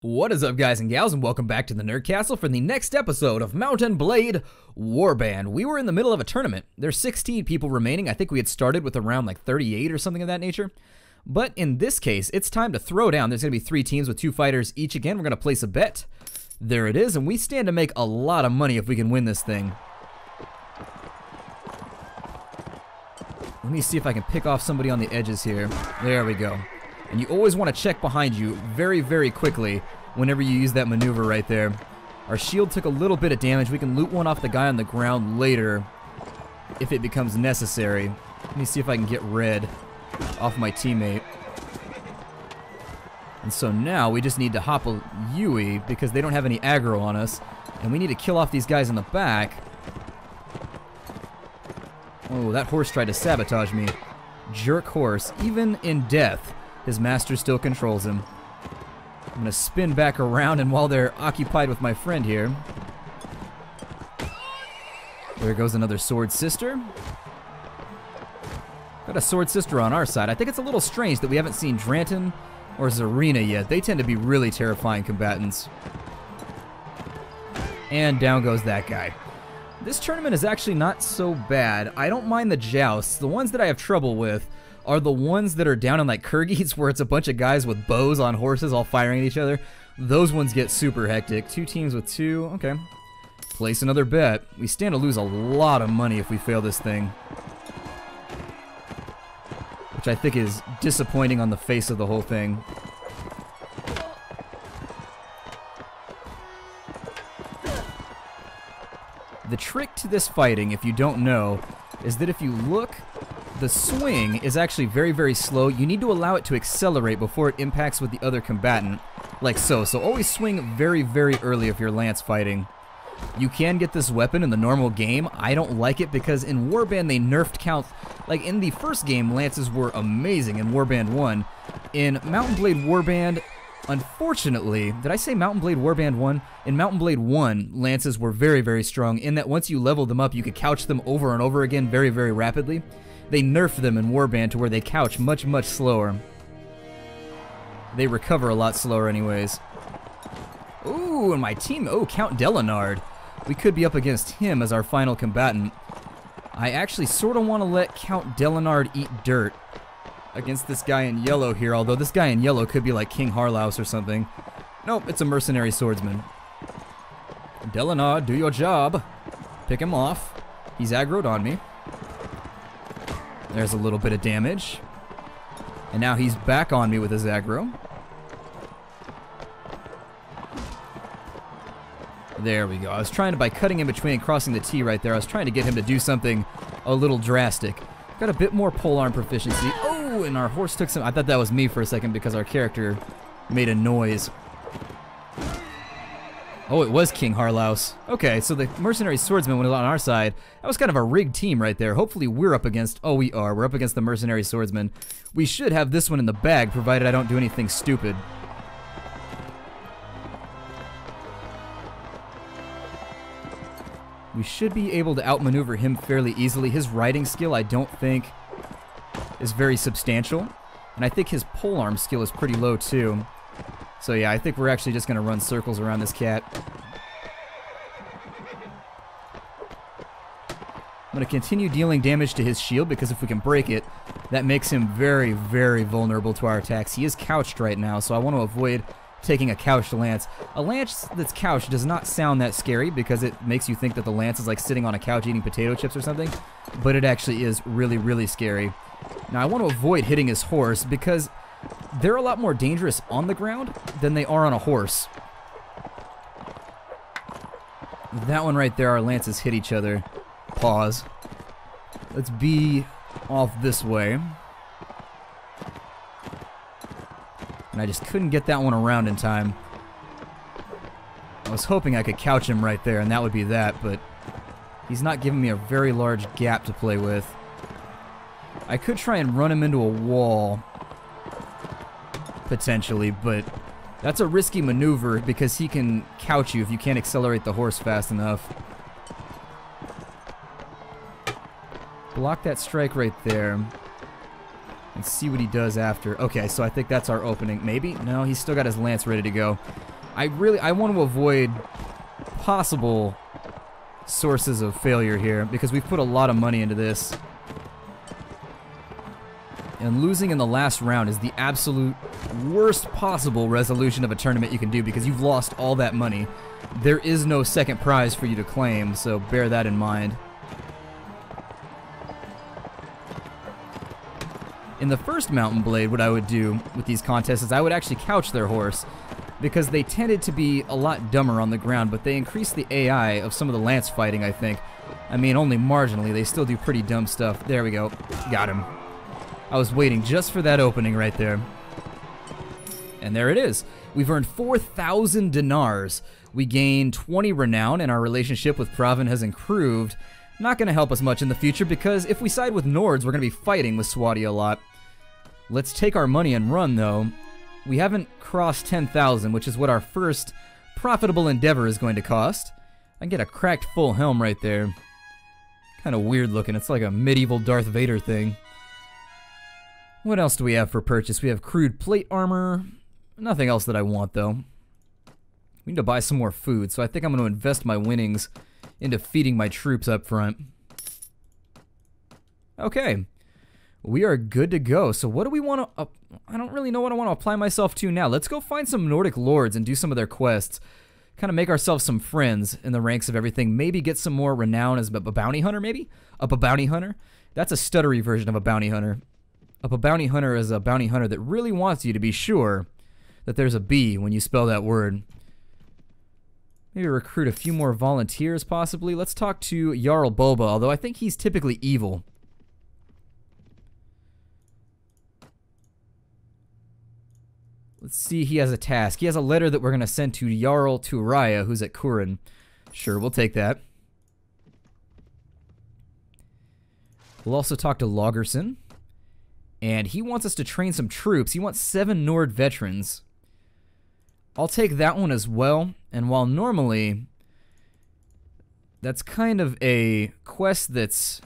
What is up, guys and gals, and welcome back to the Nerd Castle for the next episode of Mount & Blade Warband. We were in the middle of a tournament. There's 16 people remaining. I think we had started with around like 38 or something of that nature. But in this case, it's time to throw down. There's going to be 3 teams with 2 fighters each again. We're going to place a bet. There it is, and we stand to make a lot of money if we can win this thing. Let me see if I can pick off somebody on the edges here. There we go. And you always want to check behind you very, very quickly whenever you use that maneuver right there. Our shield took a little bit of damage. We can loot one off the guy on the ground later if it becomes necessary. Let me see if I can get red off my teammate. And so now we just need to hop a Yui because they don't have any aggro on us. And we need to kill off these guys in the back. Oh, that horse tried to sabotage me. Jerk horse. Even in death, his master still controls him. I'm going to spin back around, and while they're occupied with my friend here... There goes another sword sister. Got a sword sister on our side. I think it's a little strange that we haven't seen Dranton or Zarina yet. They tend to be really terrifying combatants. And down goes that guy. This tournament is actually not so bad. I don't mind the jousts. The ones that I have trouble with are the ones that are down in like Kyrgyz where it's a bunch of guys with bows on horses all firing at each other. Those ones get super hectic. 2 teams with 2. Okay. Place another bet. We stand to lose a lot of money if we fail this thing. Which I think is disappointing on the face of the whole thing. The trick to this fighting, if you don't know, is that if you look, the swing is actually very, very slow. You need to allow it to accelerate before it impacts with the other combatant, like so. So always swing very, very early if you're lance fighting. You can get this weapon in the normal game. I don't like it because in Warband they nerfed count. Like in the first game, lances were amazing in Warband 1. In Mount & Blade Warband, unfortunately, did I say Mount & Blade Warband 1? In Mount & Blade 1, lances were very, very strong in that once you leveled them up, you could couch them over and over again very, very rapidly. They nerfed them in Warband to where they couch much, much slower. They recover a lot slower anyways. Ooh, and my team, oh, Count Delinard. We could be up against him as our final combatant. I actually sort of want to let Count Delinard eat dirt against this guy in yellow here, although this guy in yellow could be like King Harlaus or something. Nope, it's a mercenary swordsman. Delinard, do your job. Pick him off. He's aggroed on me. There's a little bit of damage. And now he's back on me with his aggro. There we go. I was trying to, by cutting in between and crossing the T right there, I was trying to get him to do something a little drastic. Got a bit more polearm proficiency. Oh, and our horse took some... I thought that was me for a second because our character made a noise. Oh, it was King Harlaus. Okay, so the mercenary swordsman was on our side. That was kind of a rigged team right there. Hopefully we're up against... Oh, we are. We're up against the mercenary swordsman. We should have this one in the bag, provided I don't do anything stupid. We should be able to outmaneuver him fairly easily. His riding skill, I don't think, is very substantial. And I think his polearm skill is pretty low, too. So yeah, I think we're actually just going to run circles around this cat. I'm going to continue dealing damage to his shield because if we can break it, that makes him very, very vulnerable to our attacks. He is couched right now, so I want to avoid taking a couched lance. A lance that's couched does not sound that scary because it makes you think that the lance is like sitting on a couch eating potato chips or something, but it actually is really, really scary. Now I want to avoid hitting his horse because they're a lot more dangerous on the ground than they are on a horse. That one right there, our lances hit each other. Pause. Let's be off this way. And I just couldn't get that one around in time. I was hoping I could couch him right there, and that would be that, but he's not giving me a very large gap to play with. I could try and run him into a wall, potentially, but that's a risky maneuver because he can couch you if you can't accelerate the horse fast enough. Block that strike right there. and see what he does after. Okay, so I think that's our opening. Maybe? No, he's still got his lance ready to go. I want to avoid possible sources of failure here because we've put a lot of money into this. And losing in the last round is the absolute worst possible resolution of a tournament you can do because you've lost all that money. There is no second prize for you to claim, so bear that in mind. In the first Mountain Blade, what I would do with these contests is I would actually couch their horse because they tended to be a lot dumber on the ground, but they increased the AI of some of the lance fighting, I think. I mean, only marginally. They still do pretty dumb stuff. There we go. Got him. I was waiting just for that opening right there. And there it is. We've earned 4,000 dinars. We gained 20 renown, and our relationship with Pravin has improved. Not going to help us much in the future, because if we side with Nords, we're going to be fighting with Swadia a lot. Let's take our money and run, though. We haven't crossed 10,000, which is what our first profitable endeavor is going to cost. I can get a cracked full helm right there. Kind of weird looking. It's like a medieval Darth Vader thing. What else do we have for purchase? We have crude plate armor. Nothing else that I want, though. We need to buy some more food, so I think I'm going to invest my winnings into feeding my troops up front. Okay. We are good to go. So what do we want to... I don't really know what I want to apply myself to now. Let's go find some Nordic lords and do some of their quests. Kind of make ourselves some friends in the ranks of everything. Maybe get some more renown as a bounty hunter, maybe? Up a bounty hunter? That's a stuttery version of a bounty hunter. Up a bounty hunter is a bounty hunter that really wants you to be sure that there's a B when you spell that word. Maybe recruit a few more volunteers, possibly. Let's talk to Jarl Boba, although I think he's typically evil. Let's see, he has a task. He has a letter that we're going to send to Jarl Turaya, who's at Kurin. Sure, we'll take that. We'll also talk to Lagerson. And he wants us to train some troops. He wants 7 Nord veterans. I'll take that one as well. And while normally that's kind of a quest that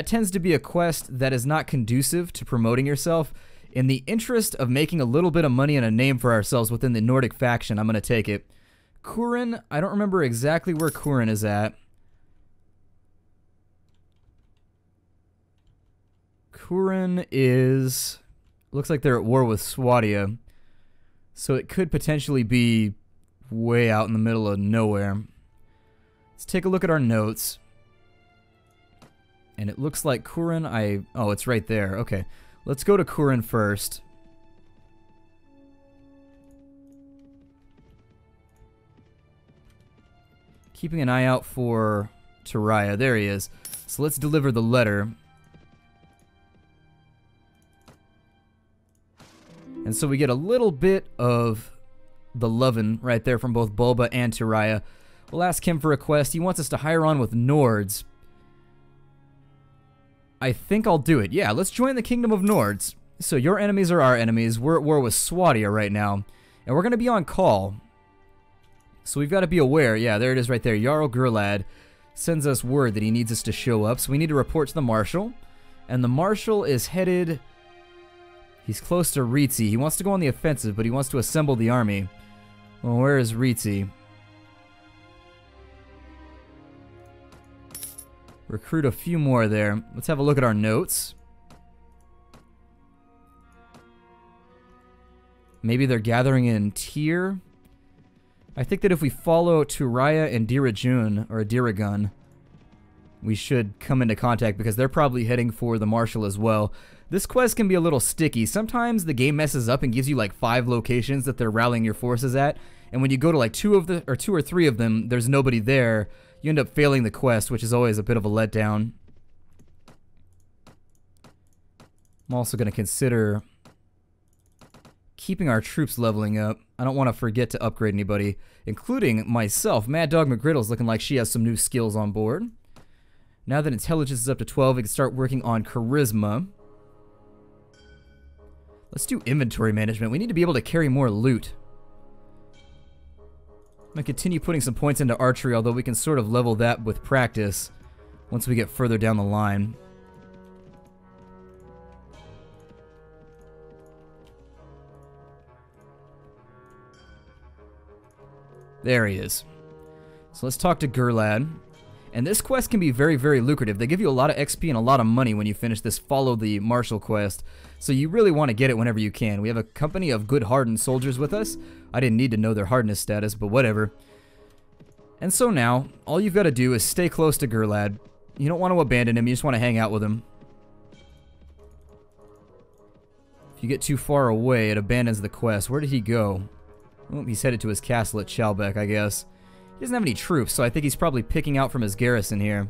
tends to be a quest that is not conducive to promoting yourself, in the interest of making a little bit of money and a name for ourselves within the Nordic faction, I'm going to take it. Kurin, I don't remember exactly where Kurin is at. Kurin is... looks like they're at war with Swadia. So it could potentially be way out in the middle of nowhere. Let's take a look at our notes. And it looks like Kurin, oh, it's right there. Okay. Let's go to Kurin first. Keeping an eye out for Turaya. There he is. So let's deliver the letter. And so we get a little bit of the lovin' right there from both Boba and Turaya. We'll ask him for a quest. He wants us to hire on with Nords. I think I'll do it. Yeah, let's join the Kingdom of Nords. So your enemies are our enemies. We're at war with Swadia right now. And we're going to be on call. So we've got to be aware. Yeah, there it is right there. Jarl Gurlad sends us word that he needs us to show up. So we need to report to the Marshal. And the Marshal is headed... he's close to Ritzi. He wants to go on the offensive, but he wants to assemble the army. Well, where is Ritzi? Recruit a few more there. Let's have a look at our notes. Maybe they're gathering in Tyr. I think that if we follow Turaya and Dirajun, or Diragun, we should come into contact because they're probably heading for the Marshal as well. This quest can be a little sticky. Sometimes the game messes up and gives you like 5 locations that they're rallying your forces at, and when you go to like 2 or 3 of them, there's nobody there. You end up failing the quest, which is always a bit of a letdown. I'm also going to consider keeping our troops leveling up. I don't want to forget to upgrade anybody, including myself. Mad Dog McGriddle's looking like she has some new skills on board. Now that intelligence is up to 12, we can start working on charisma. Let's do inventory management. We need to be able to carry more loot. I'm going to continue putting some points into archery, although we can sort of level that with practice once we get further down the line. There he is. So let's talk to Gurlad. And this quest can be very, very lucrative. They give you a lot of XP and a lot of money when you finish this Follow the Marshal quest. So you really want to get it whenever you can. We have a company of good hardened soldiers with us. I didn't need to know their hardness status, but whatever. And so now, all you've got to do is stay close to Gurlad. You don't want to abandon him, you just want to hang out with him. If you get too far away, it abandons the quest. Where did he go? Oh, he's headed to his castle at Chalbeck, I guess. He doesn't have any troops, so I think he's probably picking out from his garrison here.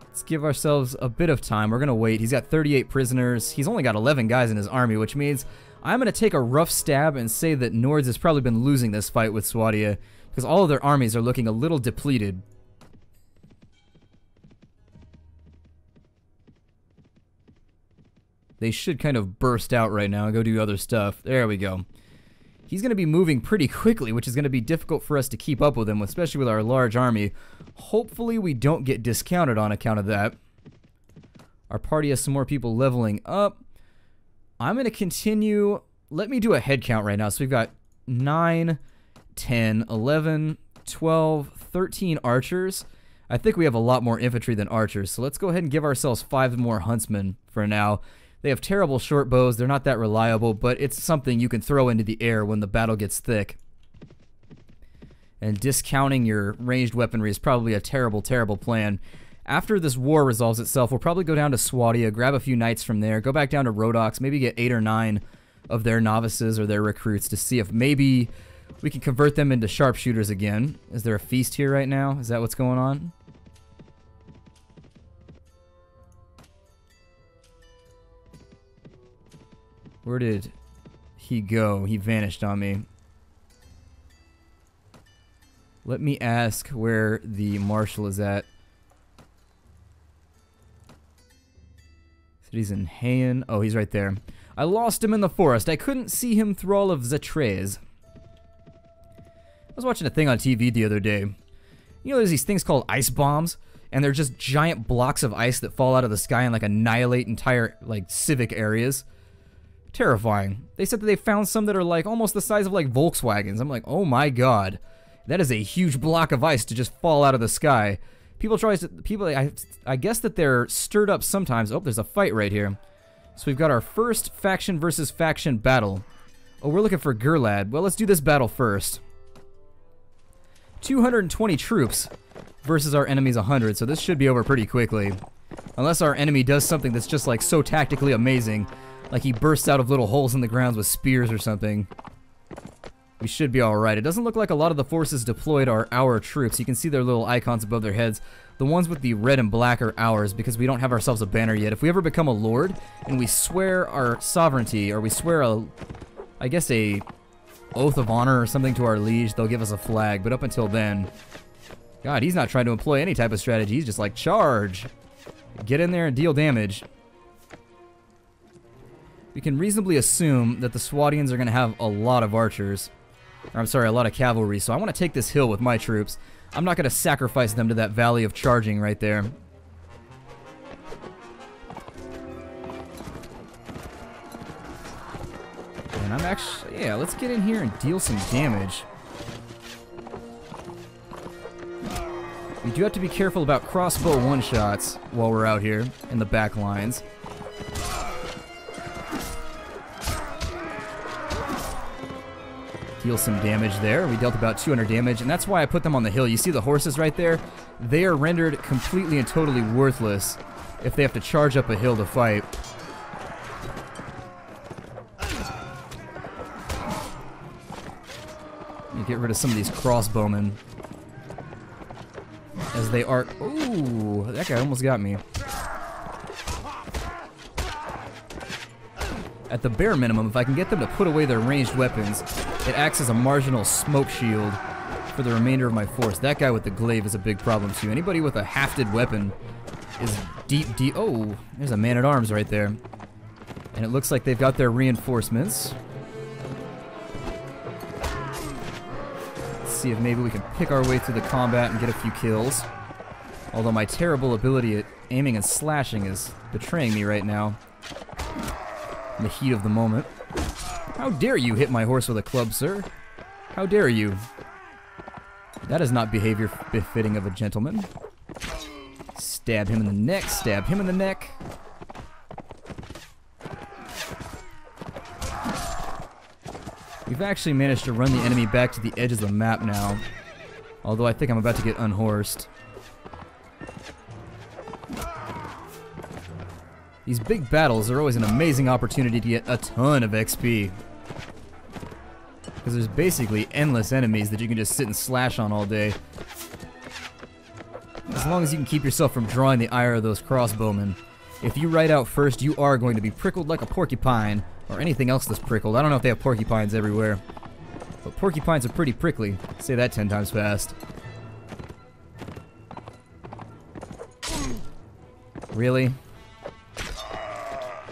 Let's give ourselves a bit of time. We're going to wait. He's got 38 prisoners. He's only got 11 guys in his army, which means I'm going to take a rough stab and say that Nords has probably been losing this fight with Swadia, because all of their armies are looking a little depleted. They should kind of burst out right now and go do other stuff. There we go. He's going to be moving pretty quickly, which is going to be difficult for us to keep up with him, especially with our large army. Hopefully we don't get discounted on account of that. Our party has some more people leveling up. I'm going to continue. Let me do a head count right now. So we've got 9, 10, 11, 12, 13 archers. I think we have a lot more infantry than archers, so let's go ahead and give ourselves 5 more huntsmen for now. They have terrible short bows, they're not that reliable, but it's something you can throw into the air when the battle gets thick. And discounting your ranged weaponry is probably a terrible, terrible plan. After this war resolves itself, we'll probably go down to Swadia, grab a few knights from there, go back down to Rhodoks, maybe get 8 or 9 of their novices or their recruits to see if maybe we can convert them into sharpshooters again. Is there a feast here right now? Is that what's going on? Where did he go? He vanished on me. Let me ask where the marshal is at. Said he's in Hayen. Oh, he's right there. I lost him in the forest. I couldn't see him through all of Zatraz. I was watching a thing on TV the other day. You know, there's these things called ice bombs, and they're just giant blocks of ice that fall out of the sky and like annihilate entire like civic areas. Terrifying. They said that they found some that are like almost the size of like Volkswagens. I'm like, oh my god, that is a huge block of ice to just fall out of the sky. I guess that they're stirred up sometimes. Oh, there's a fight right here. So we've got our first faction versus faction battle. Oh, we're looking for Gurlad. Well, let's do this battle first. 220 troops versus our enemy's 100, so this should be over pretty quickly. Unless our enemy does something that's just like so tactically amazing. Like he bursts out of little holes in the ground with spears or something. We should be alright. It doesn't look like a lot of the forces deployed are our troops. You can see their little icons above their heads. The ones with the red and black are ours because we don't have ourselves a banner yet. If we ever become a lord and we swear our sovereignty, or we swear I guess a oath of honor or something to our liege, they'll give us a flag. But up until then, God, he's not trying to employ any type of strategy. He's just like, charge! Get in there and deal damage. We can reasonably assume that the Swadians are going to have a lot of archers. Or, I'm sorry, a lot of cavalry, so I want to take this hill with my troops. I'm not going to sacrifice them to that valley of charging right there. And I'm actually... yeah, let's get in here and deal some damage. We do have to be careful about crossbow one-shots while we're out here in the back lines. Deal some damage there. We dealt about 200 damage, and that's why I put them on the hill. You see the horses right there? They are rendered completely and totally worthless if they have to charge up a hill to fight. You get rid of some of these crossbowmen. As they are... ooh, that guy almost got me. At the bare minimum, if I can get them to put away their ranged weapons, it acts as a marginal smoke shield for the remainder of my force. That guy with the glaive is a big problem too. Anybody with a hafted weapon is deep... oh, there's a man-at-arms right there. And it looks like they've got their reinforcements. Let's see if maybe we can pick our way through the combat and get a few kills. Although my terrible ability at aiming and slashing is betraying me right now. In the heat of the moment. How dare you hit my horse with a club, sir? How dare you? That is not behavior befitting of a gentleman. Stab him in the neck, stab him in the neck. We've actually managed to run the enemy back to the edge of the map now. Although I think I'm about to get unhorsed. These big battles are always an amazing opportunity to get a ton of XP. Because there's basically endless enemies that you can just sit and slash on all day. As long as you can keep yourself from drawing the ire of those crossbowmen. If you ride out first, you are going to be prickled like a porcupine. Or anything else that's prickled. I don't know if they have porcupines everywhere. But porcupines are pretty prickly. Say that 10 times fast. Really?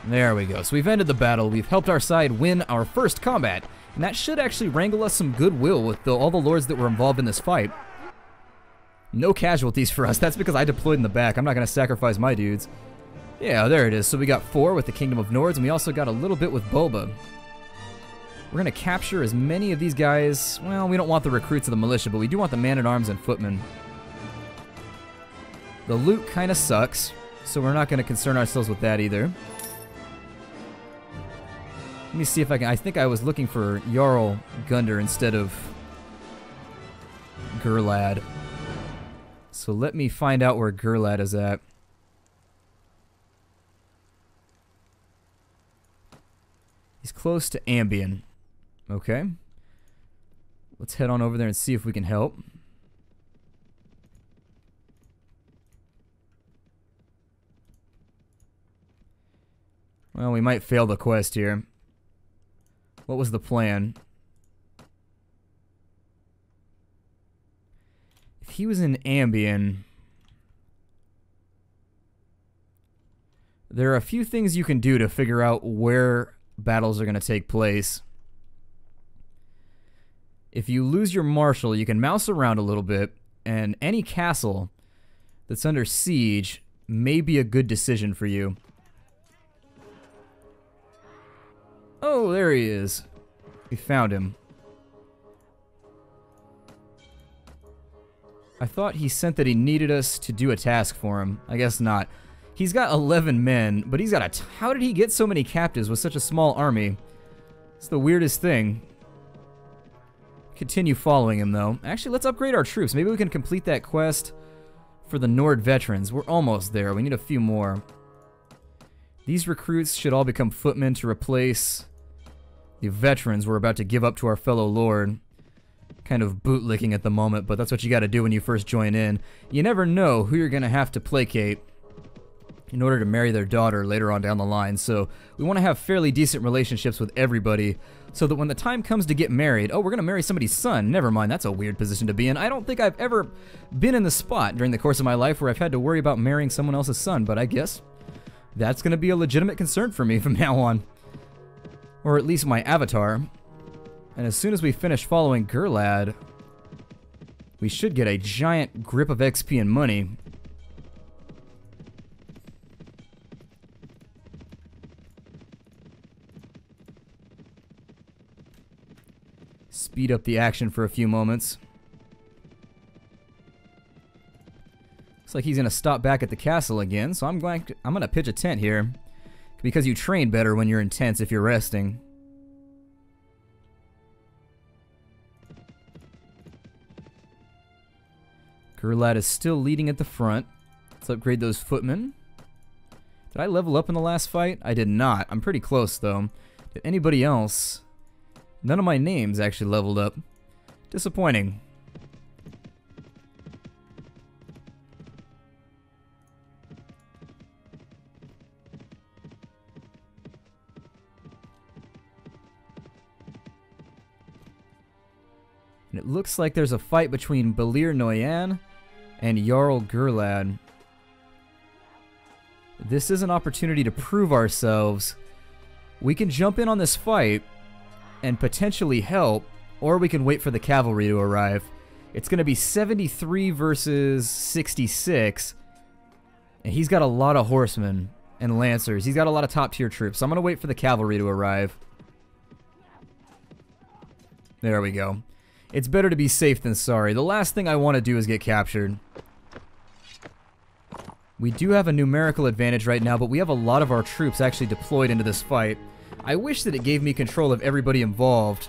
There we go. So we've ended the battle. We've helped our side win our first combat. And that should actually wrangle us some goodwill with all the lords that were involved in this fight. No casualties for us. That's because I deployed in the back. I'm not going to sacrifice my dudes. Yeah, there it is. So we got 4 with the Kingdom of Nords, and we also got a little bit with Boba. We're going to capture as many of these guys. Well, we don't want the recruits of the militia, but we do want the man-at-arms and footmen. The loot kind of sucks, so we're not going to concern ourselves with that either. Let me see if I can... I think I was looking for Jarl Gundir instead of Gurlad. So let me find out where Gurlad is at. He's close to Ambien. Okay. Let's head on over there and see if we can help. Well, we might fail the quest here. What was the plan? If he was in Ambien, there are a few things you can do to figure out where battles are going to take place. If you lose your marshal, you can mouse around a little bit, and any castle that's under siege may be a good decision for you. Oh, there he is. We found him. I thought he sent that he needed us to do a task for him. I guess not. He's got 11 men, but he's got a... How did he get so many captives with such a small army? It's the weirdest thing. Continue following him, though. Actually, let's upgrade our troops. Maybe we can complete that quest for the Nord veterans. We're almost there. We need a few more. These recruits should all become footmen to replace the veterans we're about to give up to our fellow lord. Kind of bootlicking at the moment, but that's what you got to do when you first join in. You never know who you're going to have to placate in order to marry their daughter later on down the line. So we want to have fairly decent relationships with everybody so that when the time comes to get married, oh, we're going to marry somebody's son. Never mind, that's a weird position to be in. I don't think I've ever been in the spot during the course of my life where I've had to worry about marrying someone else's son, but I guess that's going to be a legitimate concern for me from now on. Or at least my avatar. And as soon as we finish following Gurlad, we should get a giant grip of XP and money. Speed up the action for a few moments. Looks like he's going to stop back at the castle again, so I'm going to pitch a tent here. Because you train better when you're in tents if you're resting. Gurlad is still leading at the front. Let's upgrade those footmen. Did I level up in the last fight? I did not. I'm pretty close, though. Did anybody else? None of my names actually leveled up. Disappointing. And it looks like there's a fight between Balir Noyan and Jarl Gurlad. This is an opportunity to prove ourselves. We can jump in on this fight and potentially help, or we can wait for the cavalry to arrive. It's going to be 73 versus 66, and he's got a lot of horsemen and lancers. He's got a lot of top-tier troops, so I'm going to wait for the cavalry to arrive. There we go. It's better to be safe than sorry. The last thing I want to do is get captured. We do have a numerical advantage right now, but we have a lot of our troops actually deployed into this fight. I wish that it gave me control of everybody involved.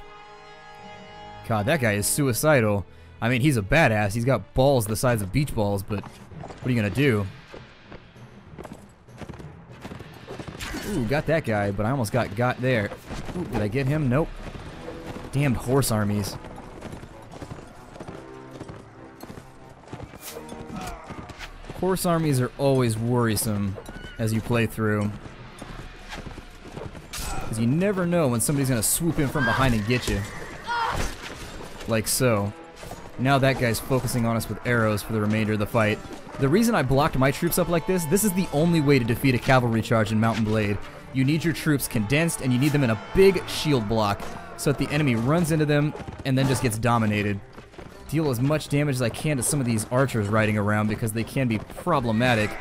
God, that guy is suicidal. I mean, he's a badass. He's got balls the size of beach balls, but what are you gonna do? Ooh, got that guy, but I almost got there. Ooh, did I get him? Nope. Damned horse armies. Horse armies are always worrisome as you play through. Because you never know when somebody's gonna swoop in from behind and get you. Like so. Now that guy's focusing on us with arrows for the remainder of the fight. The reason I blocked my troops up like this is the only way to defeat a cavalry charge in Mountain Blade. You need your troops condensed and you need them in a big shield block so that the enemy runs into them and then just gets dominated. Deal as much damage as I can to some of these archers riding around because they can be problematic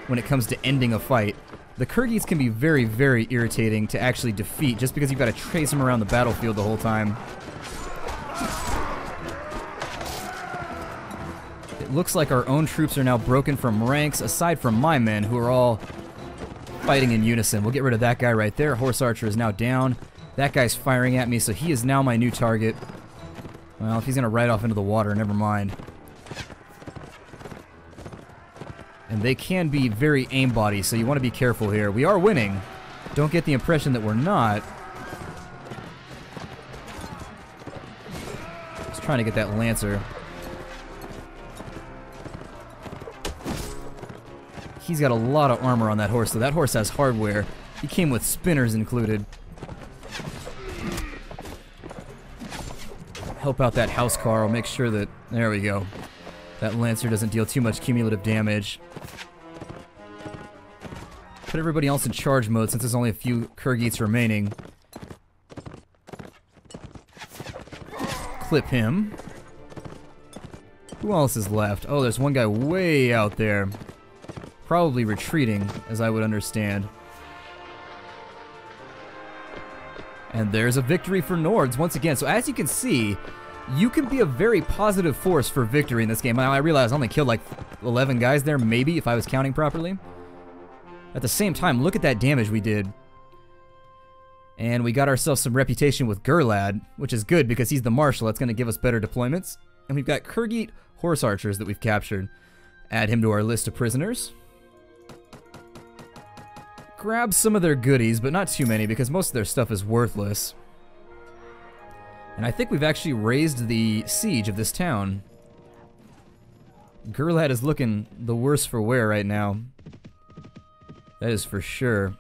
when it comes to ending a fight. The Kyrgyz can be very, very irritating to actually defeat just because you've got to chase them around the battlefield the whole time. It looks like our own troops are now broken from ranks, aside from my men, who are all fighting in unison. We'll get rid of that guy right there. Horse archer is now down. That guy's firing at me, so he is now my new target. Well, if he's going to ride off into the water, never mind. And they can be very aimbody, so you want to be careful here. We are winning. Don't get the impression that we're not. Just trying to get that Lancer. He's got a lot of armor on that horse, so that horse has hardware. He came with spinners included. Help out that housecar. I'll make sure that... There we go. That Lancer doesn't deal too much cumulative damage. Put everybody else in charge mode since there's only a few Kyrgyz remaining. Clip him. Who else is left? Oh, there's one guy way out there. Probably retreating, as I would understand. And there's a victory for Nords once again. So as you can see, you can be a very positive force for victory in this game. I realize I only killed like 11 guys there, maybe, if I was counting properly. At the same time, look at that damage we did. And we got ourselves some reputation with Gurlad, which is good because he's the marshal. That's going to give us better deployments. And we've got Kyrgyz horse archers that we've captured. Add him to our list of prisoners. Grab some of their goodies, but not too many because most of their stuff is worthless. And I think we've actually raised the siege of this town. Gurlad is looking the worse for wear right now. That is for sure.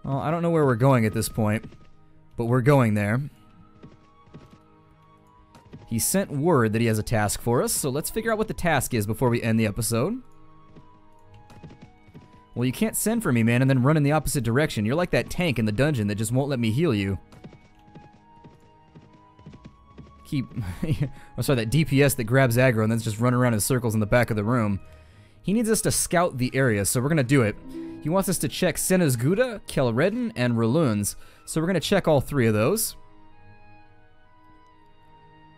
Well, I don't know where we're going at this point, but we're going there. He sent word that he has a task for us, so let's figure out what the task is before we end the episode. Well, you can't send for me, man, and then run in the opposite direction. You're like that tank in the dungeon that just won't let me heal you. I'm sorry, that DPS that grabs aggro and then just run around in circles in the back of the room. He needs us to scout the area, so we're going to do it. He wants us to check Senezguda, Kelredin, and Reluns, so we're going to check all three of those.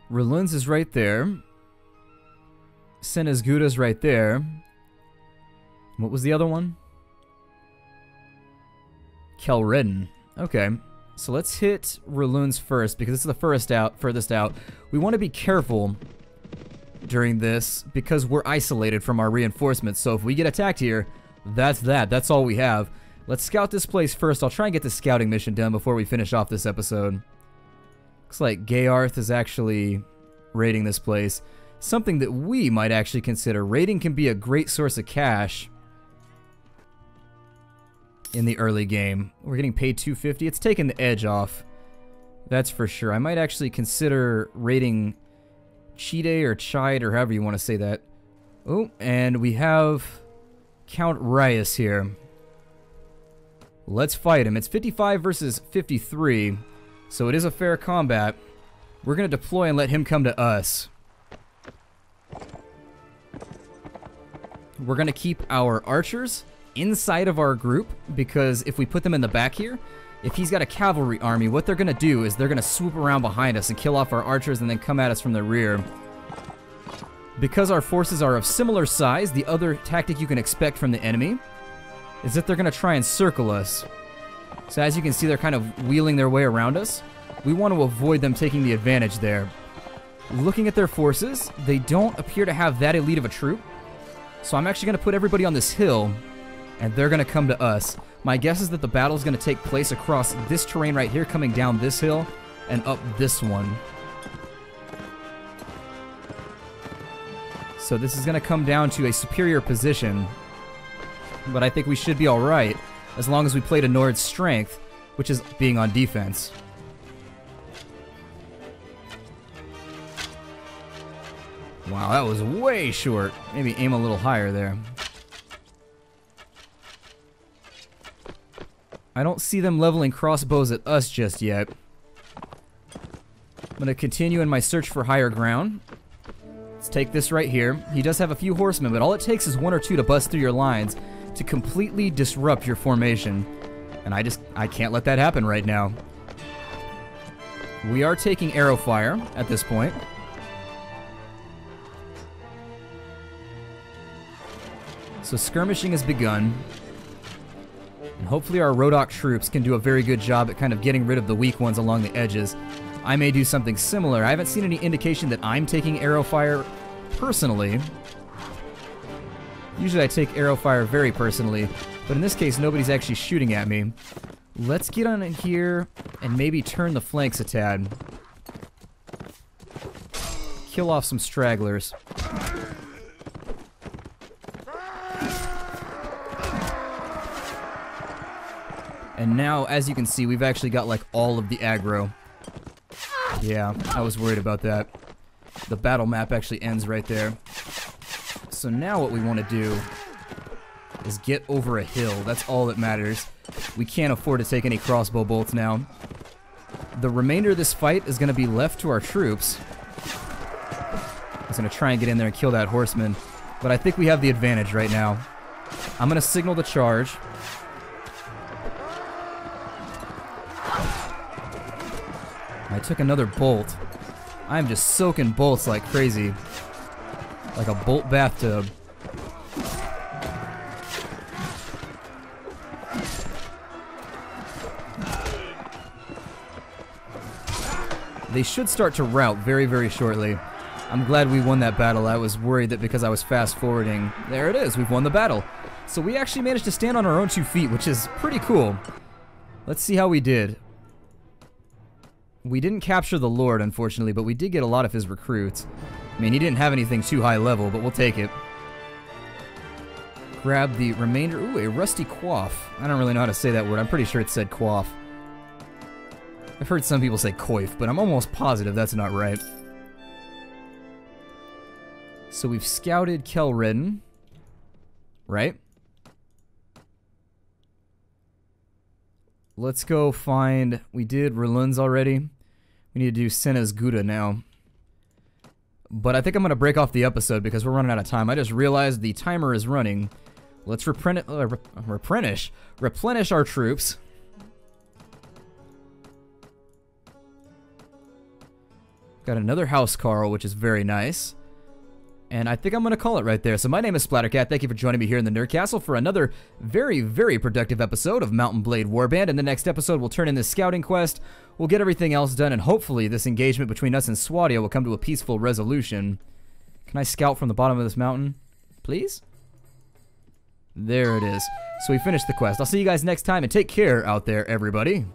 Reluns is right there. Senezguda's right there. What was the other one? Kelredin. Okay. So let's hit Reluns first because this is the furthest out. We want to be careful during this because we're isolated from our reinforcements. So if we get attacked here, that's that. That's all we have. Let's scout this place first. I'll try and get the scouting mission done before we finish off this episode. Looks like Gayarth is actually raiding this place. Something that we might actually consider. Raiding can be a great source of cash in the early game. We're getting paid $250. It's taking the edge off. That's for sure. I might actually consider raiding Chide or Chide or however you want to say that. Oh, and we have Count Rias here. Let's fight him. It's 55 versus 53. So it is a fair combat. We're going to deploy and let him come to us. We're going to keep our archers inside of our group, because if we put them in the back here, if he's got a cavalry army, what they're going to do is they're going to swoop around behind us and kill off our archers and then come at us from the rear. Because our forces are of similar size, the other tactic you can expect from the enemy is that they're going to try and circle us. So as you can see, they're kind of wheeling their way around us. We want to avoid them taking the advantage there. Looking at their forces, they don't appear to have that elite of a troop. So I'm actually going to put everybody on this hill, and they're going to come to us. My guess is that the battle is going to take place across this terrain right here, coming down this hill and up this one. So this is going to come down to a superior position, but I think we should be alright as long as we play to Nord's strength, which is being on defense. Wow, that was way short. Maybe aim a little higher there. I don't see them leveling crossbows at us just yet. I'm going to continue in my search for higher ground. Let's take this right here. He does have a few horsemen, but all it takes is one or two to bust through your lines to completely disrupt your formation. And I can't let that happen right now. We are taking arrow fire at this point. So skirmishing has begun. And hopefully our Rodok troops can do a very good job at kind of getting rid of the weak ones along the edges. I may do something similar. I haven't seen any indication that I'm taking arrow fire personally. Usually I take arrow fire very personally, but in this case nobody's actually shooting at me. Let's get on in here and maybe turn the flanks a tad. Kill off some stragglers. And now, as you can see, we've actually got like all of the aggro. Yeah, I was worried about that. The battle map actually ends right there. So now what we want to do is get over a hill. That's all that matters. We can't afford to take any crossbow bolts now. The remainder of this fight is going to be left to our troops. I was going to try and get in there and kill that horseman, but I think we have the advantage right now. I'm going to signal the charge. I took another bolt. I'm just soaking bolts like crazy. Like a bolt bathtub. They should start to rout very, very shortly. I'm glad we won that battle. I was worried that because I was fast forwarding. There it is, we've won the battle. So we actually managed to stand on our own 2 feet, which is pretty cool. Let's see how we did. We didn't capture the Lord, unfortunately, but we did get a lot of his recruits. I mean, he didn't have anything too high level, but we'll take it. Grab the remainder. Ooh, a rusty quaff. I don't really know how to say that word. I'm pretty sure it said quaff. I've heard some people say coif, but I'm almost positive that's not right. So we've scouted Kelredden, right? Let's go find... We did Rulun's already. We need to do Senna's Gouda now. But I think I'm going to break off the episode because we're running out of time. I just realized the timer is running. Let's replenish our troops. Got another housecarl, which is very nice. And I think I'm going to call it right there. So my name is Splattercat. Thank you for joining me here in the Nerd Castle for another very, very productive episode of Mountain Blade Warband. In the next episode, we'll turn in this scouting quest. We'll get everything else done, and hopefully this engagement between us and Swadia will come to a peaceful resolution. Can I scout from the bottom of this mountain? Please? There it is. So we finished the quest. I'll see you guys next time, and take care out there, everybody.